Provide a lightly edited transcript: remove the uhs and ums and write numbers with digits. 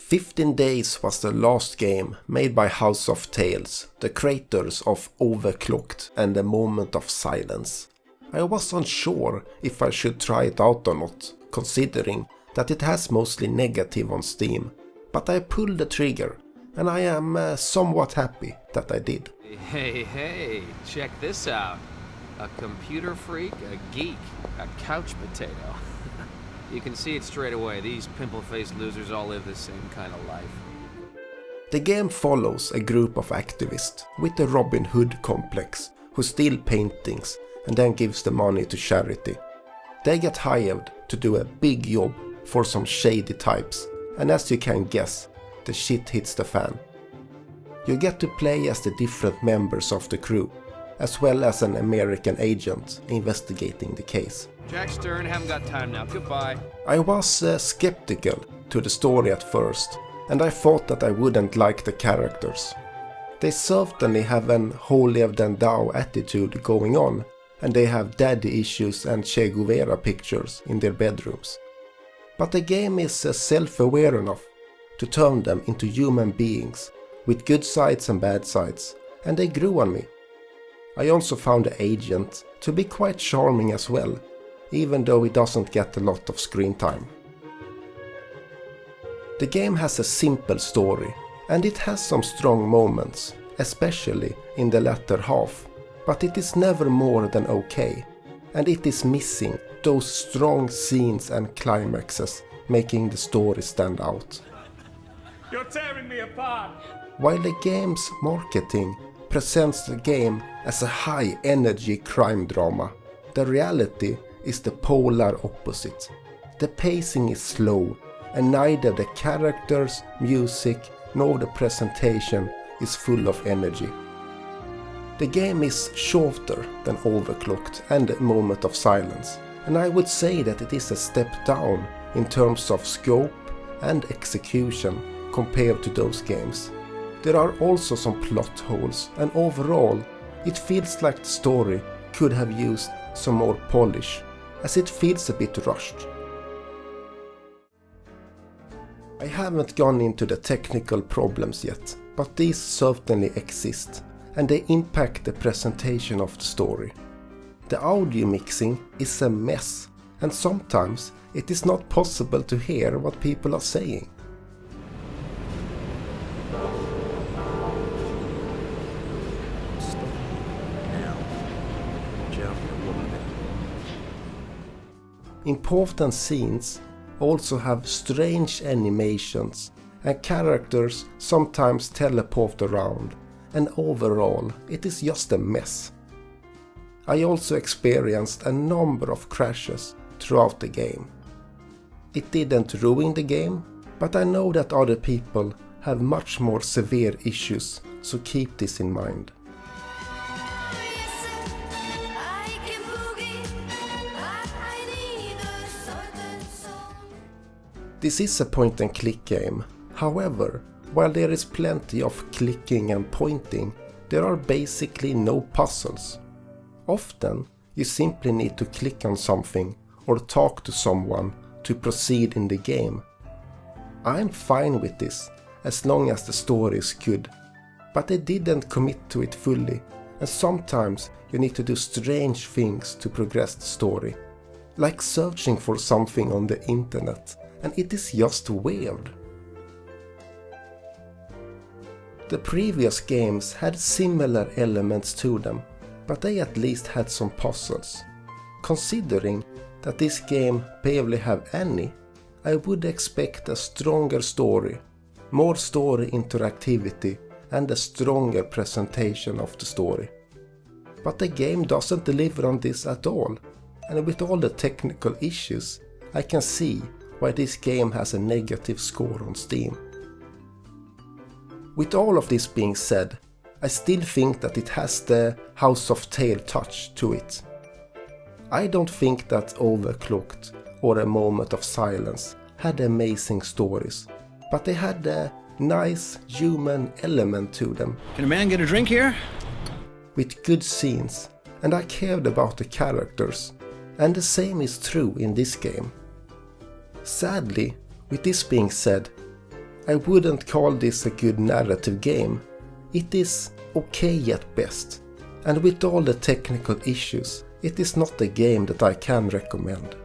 15 Days was the last game made by House of Tales, the creators of Overclocked and A Moment of Silence. I was unsure if I should try it out or not, considering that it has mostly negative on Steam, but I pulled the trigger, and I am somewhat happy that I did. Hey, check this out. A computer freak, a geek, a couch potato. You can see it straight away, these pimple-faced losers all live the same kind of life. The game follows a group of activists with the Robin Hood complex who steal paintings and then gives the money to charity. They get hired to do a big job for some shady types, and as you can guess, the shit hits the fan. You get to play as the different members of the crew, as well as an American agent investigating the case. Jack Stern, haven't got time now, goodbye. I was skeptical to the story at first, and I thought that I wouldn't like the characters. They certainly have an holier-than-thou attitude going on, and they have daddy issues and Che Guevara pictures in their bedrooms. But the game is self-aware enough to turn them into human beings, with good sides and bad sides, and they grew on me. I also found the agent to be quite charming as well, even though he doesn't get a lot of screen time. The game has a simple story, and it has some strong moments, especially in the latter half, but it is never more than okay, and it is missing those strong scenes and climaxes making the story stand out. You're tearing me apart! While the game's marketing presents the game as a high-energy crime drama, the reality is the polar opposite. The pacing is slow, and neither the characters, music, nor the presentation is full of energy. The game is shorter than Overclocked and A Moment of Silence, and I would say that it is a step down in terms of scope and execution compared to those games. There are also some plot holes, and overall, it feels like the story could have used some more polish, as it feels a bit rushed. I haven't gone into the technical problems yet, but these certainly exist, and they impact the presentation of the story. The audio mixing is a mess, and sometimes it is not possible to hear what people are saying. Important scenes also have strange animations, and characters sometimes teleport around, and overall it is just a mess. I also experienced a number of crashes throughout the game. It didn't ruin the game, but I know that other people have much more severe issues, so keep this in mind. This is a point-and-click game. However, while there is plenty of clicking and pointing, there are basically no puzzles. Often, you simply need to click on something or talk to someone to proceed in the game. I'm fine with this, as long as the story is good, but I didn't commit to it fully, and sometimes you need to do strange things to progress the story, like searching for something on the internet, and it is just weird. The previous games had similar elements to them, but they at least had some puzzles. Considering that this game barely have any, I would expect a stronger story, more story interactivity, and a stronger presentation of the story. But the game doesn't deliver on this at all, and with all the technical issues, I can see why this game has a negative score on Steam. With all of this being said, I still think that it has the House of Tales touch to it. I don't think that Overclocked or A Moment of Silence had amazing stories, but they had a nice human element to them. Can a man get a drink here? With good scenes, and I cared about the characters, and the same is true in this game. Sadly, with this being said, I wouldn't call this a good narrative game. It is okay at best, and with all the technical issues, it is not a game that I can recommend.